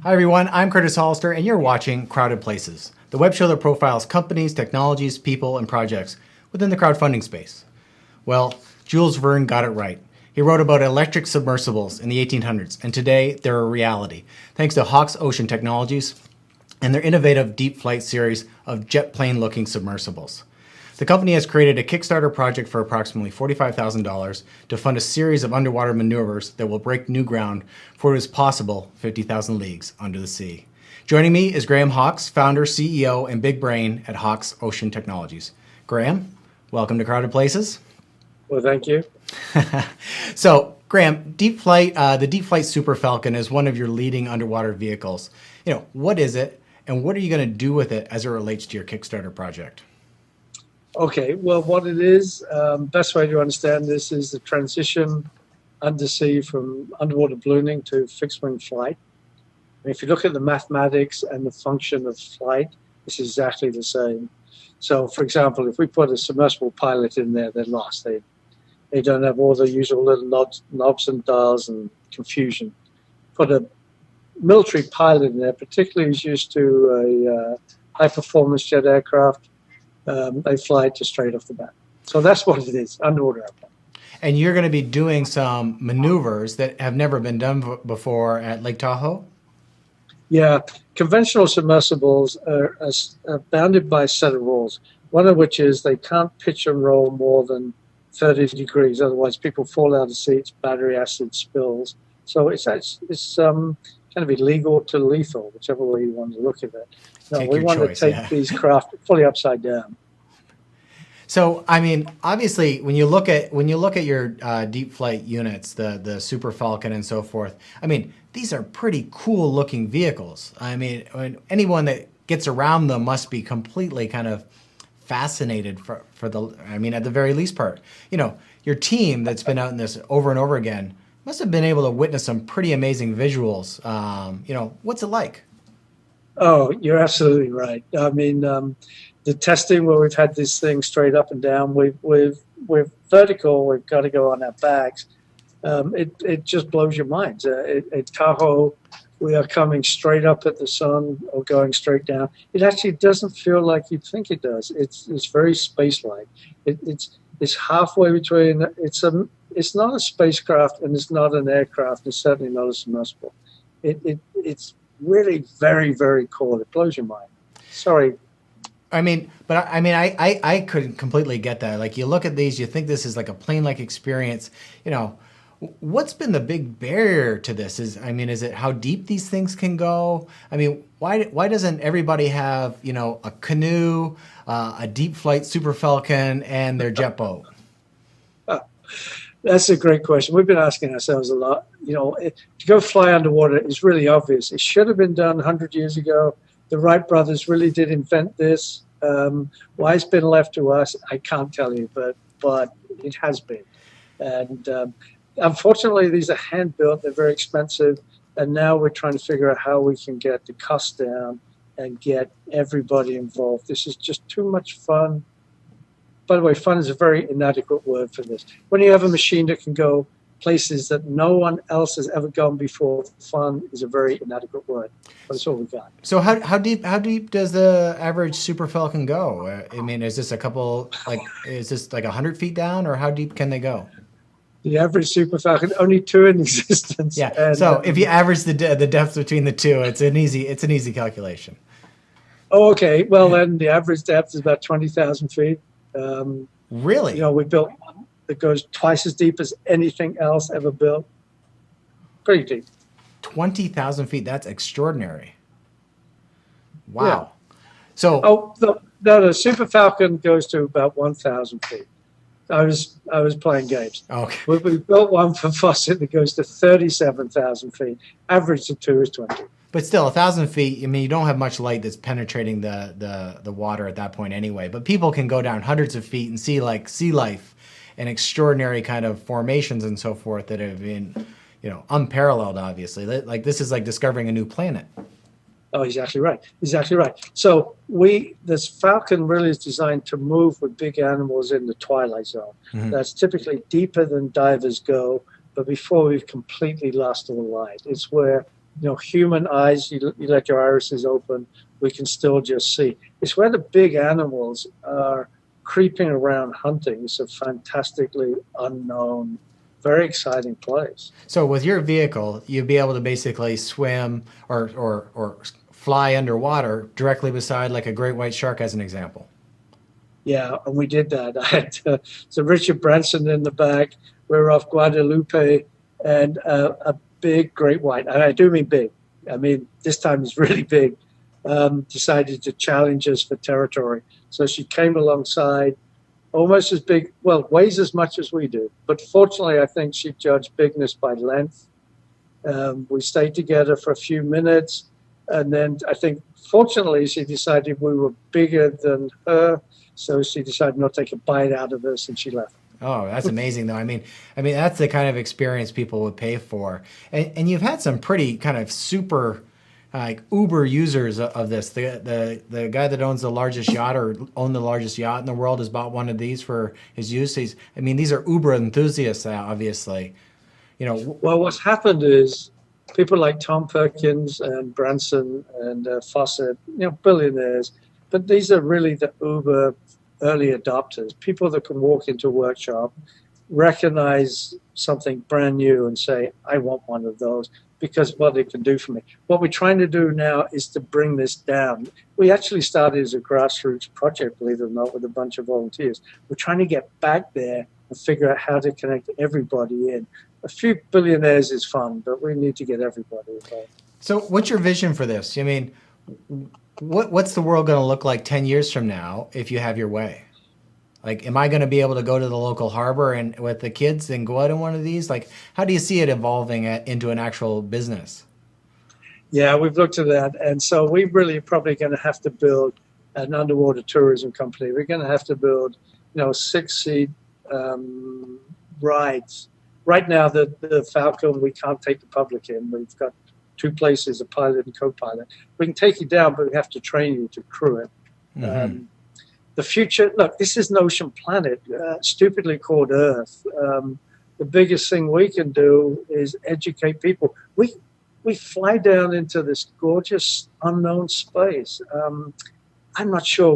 Hi everyone, I'm Curtis Hollister and you're watching Crowded Places, the web show that profiles companies, technologies, people, and projects within the crowdfunding space. Well, Jules Verne got it right. He wrote about electric submersibles in the 1800s, and today they're a reality, thanks to Hawks Ocean Technologies and their innovative DeepFlight series of jet plane-looking submersibles. The company has created a Kickstarter project for approximately $45,000 to fund a series of underwater maneuvers that will break new ground for what is possible 50,000 leagues under the sea. Joining me is Graham Hawks, founder, CEO, and big brain at Hawks Ocean Technologies. Graham, welcome to Crowded Places. Well, thank you. So, Graham, the DeepFlight Super Falcon is one of your leading underwater vehicles. What is it, and what are you going to do with it as it relates to your Kickstarter project? Okay, well, what it is, best way to understand this is the transition undersea from underwater ballooning to fixed-wing flight. And if you look at the mathematics and the function of flight, it's exactly the same. So, for example, if we put a submersible pilot in there, they're lost. They don't have all the usual little knobs and dials and confusion. Put a military pilot in there, particularly who's used to a high-performance jet aircraft, they fly just straight off the bat. So that's what it is, underwater airplane. And you're going to be doing some maneuvers that have never been done before at Lake Tahoe? Yeah, conventional submersibles are bounded by a set of rules, one of which is they can't pitch and roll more than 30 degrees, otherwise people fall out of seats, battery acid spills. So it's kind of illegal to lethal, whichever way you want to look at it. No, we want to take these craft fully upside down. So, I mean, obviously, when you look at your DeepFlight units, the Super Falcon and so forth, I mean, these are pretty cool looking vehicles. I mean, anyone that gets around them must be completely kind of fascinated for the, I mean, at the very least part. Your team that's been out in this over and over again must have been able to witness some pretty amazing visuals. What's it like? Oh, you're absolutely right. I mean, the testing where we've had this thing straight up and down, we're vertical, we've got to go on our backs. It just blows your mind. At Tahoe, we are coming straight up at the sun or going straight down. It actually doesn't feel like you'd think it does. It's very space-like. It's halfway between. It's not a spacecraft and it's not an aircraft. It's certainly not a submersible. It's really very, very cool. It blows your mind. Sorry. I could completely get that. Like, you look at these, you think this is like a plane-like experience. What's been the big barrier to this? Is it how deep these things can go? I mean, why doesn't everybody have, a canoe, a DeepFlight Super Falcon, and their jet boat? That's a great question. We've been asking ourselves a lot. To go fly underwater is really obvious. It should have been done 100 years ago. The Wright brothers really did invent this. Why it's been left to us, I can't tell you, but it has been. And unfortunately, these are hand-built. They're very expensive. And now we're trying to figure out how we can get the cost down and get everybody involved. This is just too much fun. By the way, fun is a very inadequate word for this. When you have a machine that can go places that no one else has ever gone before, fun is a very inadequate word. But it's all we got. So how deep does the average Super Falcon go? Is this is this like 100 feet down, or how deep can they go? The average Super Falcon, only two in existence. Yeah. And, so if you average the depth between the two, it's an easy calculation. Oh, okay. Well, then the average depth is about 20,000 feet. Really? We built one that goes twice as deep as anything else ever built. Pretty deep. 20,000 feet. That's extraordinary. Wow. Yeah. So. The Super Falcon goes to about 1,000 feet. I was playing games. Okay. We built one for Fawcett that goes to 37,000 feet. Average of two is 20. But still, 1,000 feet, you don't have much light that's penetrating the water at that point anyway. But people can go down hundreds of feet and see like sea life and extraordinary kind of formations and so forth that have been, unparalleled, obviously. Like, this is like discovering a new planet. Oh, exactly right. Exactly right. So this Falcon really is designed to move with big animals in the Twilight Zone. Mm-hmm. That's typically deeper than divers go, but before we've completely lost all light. It's where human eyes, you let your irises open, we can still just see. It's where the big animals are creeping around hunting. It's a fantastically unknown, very exciting place. So with your vehicle, you'd be able to basically swim or fly underwater directly beside like a great white shark, as an example. Yeah, and we did that. I had so Richard Branson in the back. We were off Guadalupe, and a big great white, and I do mean big. I mean, this time it's really big, decided to challenge us for territory. So she came alongside, almost as big, well, weighs as much as we do. But fortunately, I think she judged bigness by length. We stayed together for a few minutes. And then I think, fortunately, she decided we were bigger than her. So she decided not to take a bite out of us, and she left. Oh, that's amazing, though. I mean, that's the kind of experience people would pay for. And you've had some pretty kind of super, like uber users of this. The guy that owns the largest yacht or owned the largest yacht in the world has bought one of these for his use. These are uber enthusiasts, obviously. Well, what's happened is people like Tom Perkins and Branson and Fawcett, billionaires, but these are really the uber early adopters, people that can walk into a workshop, recognize something brand new and say, I want one of those because of what it can do for me. What we're trying to do now is to bring this down. We actually started as a grassroots project, believe it or not, with a bunch of volunteers. We're trying to get back there and figure out how to connect everybody in. A few billionaires is fun, but we need to get everybody involved. So what's your vision for this? What's the world going to look like 10 years from now if you have your way? Like, am I going to be able to go to the local harbor and with the kids and go out in one of these? Like, how do you see it evolving into an actual business? Yeah, we've looked at that. And so we really probably going to have to build an underwater tourism company. We're going to have to build, 6-seat rides. Right now, the Falcon, we can't take the public in. We've got 2 places, a pilot and co-pilot. We can take you down, but we have to train you to crew it. Mm-hmm. The future, look, this is an ocean planet, stupidly called Earth. The biggest thing we can do is educate people. We fly down into this gorgeous unknown space. I'm not sure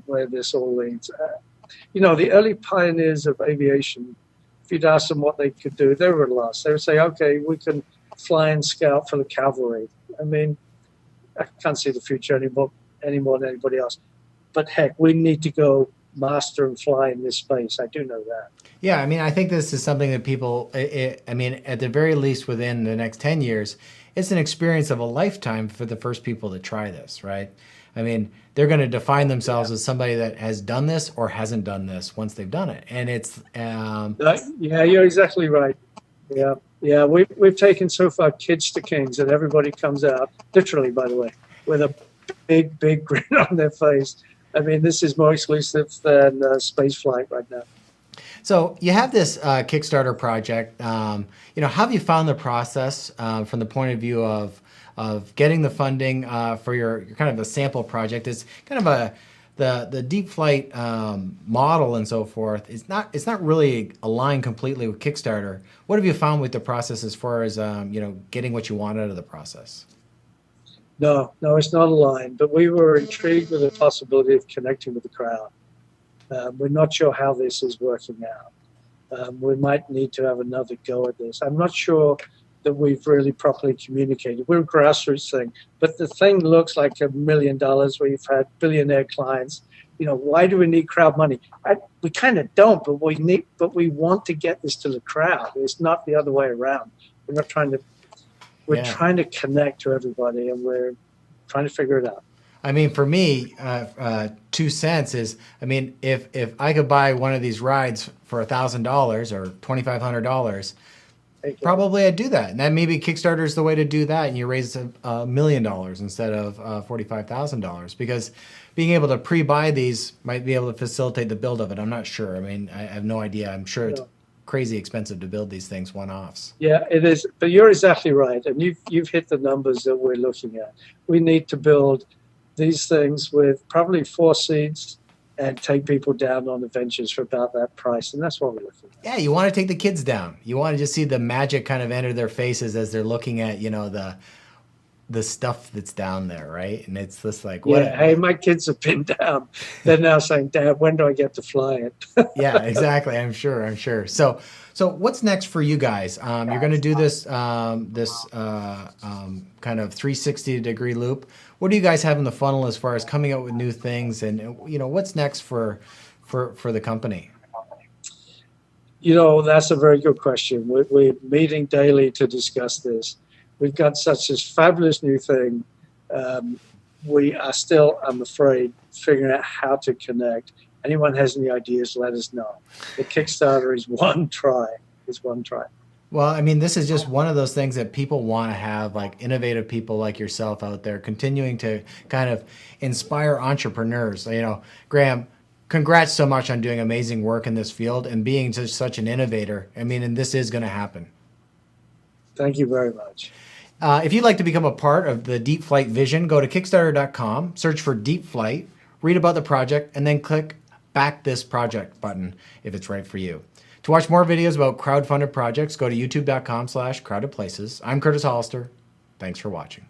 where this all leads. The early pioneers of aviation, if you'd ask them what they could do, they were lost. They would say, okay, we can fly and scout for the cavalry. I can't see the future anymore than anybody else. But heck, we need to go master and fly in this space. I do know that. Yeah, I think this is something that people, at the very least within the next 10 years, it's an experience of a lifetime for the first people to try this, right? They're going to define themselves as somebody that has done this or hasn't done this once they've done it. And it's... Yeah, you're exactly right. Yeah, we've taken so far kids to kings, and everybody comes out, literally, by the way, with a big, big grin on their face. This is more exclusive than space flight right now. So you have this Kickstarter project. How have you found the process from the point of view of getting the funding for your kind of a sample project? It's kind of the DeepFlight model and so forth. It's not really aligned completely with Kickstarter. What have you found with the process as far as getting what you want out of the process? No, it's not aligned, but we were intrigued with the possibility of connecting with the crowd. We're not sure how this is working out. We might need to have another go at this. I'm not sure that we've really properly communicated. We're a grassroots thing, but the thing looks like $1 million. We've had billionaire clients. Why do we need crowd money? We kind of don't, but we want to get this to the crowd. It's not the other way around. We're not trying to. We're trying to connect to everybody, and we're trying to figure it out. For me, 2 cents is, if I could buy one of these rides for $1,000 or $2,500, probably I'd do that. And then maybe Kickstarter is the way to do that, and you raise $1 million instead of $45,000, because being able to pre-buy these might be able to facilitate the build of it. I'm not sure. I have no idea. I'm sure it's crazy expensive to build these things one-offs. Yeah, it is. But you're exactly right, and you've hit the numbers that we're looking at. We need to build these things with probably 4 seats and take people down on adventures for about that price, and that's what we're looking at. Yeah, you want to take the kids down. You want to just see the magic kind of enter their faces as they're looking at, the stuff that's down there, right? And it's just like, what? Yeah. Hey, my kids have been down. They're now saying, Dad, when do I get to fly it? Yeah, exactly. I'm sure. So what's next for you guys? You're going to do this kind of 360-degree loop. What do you guys have in the funnel as far as coming up with new things, and what's next for the company? That's a very good question. We're meeting daily to discuss this. We've got such this fabulous new thing. We are still, I'm afraid, figuring out how to connect. Anyone has any ideas, let us know. The Kickstarter is one try. Well, I mean, this is just one of those things that people want to have, like innovative people like yourself out there continuing to kind of inspire entrepreneurs. Graham, congrats so much on doing amazing work in this field and being just such an innovator. I mean, and this is going to happen. Thank you very much. If you'd like to become a part of the DeepFlight vision, go to Kickstarter.com, search for DeepFlight, read about the project, and then click Back This Project button if it's right for you. To watch more videos about crowdfunded projects, go to youtube.com/crowdedplaces. I'm Curtis Hollister. Thanks for watching.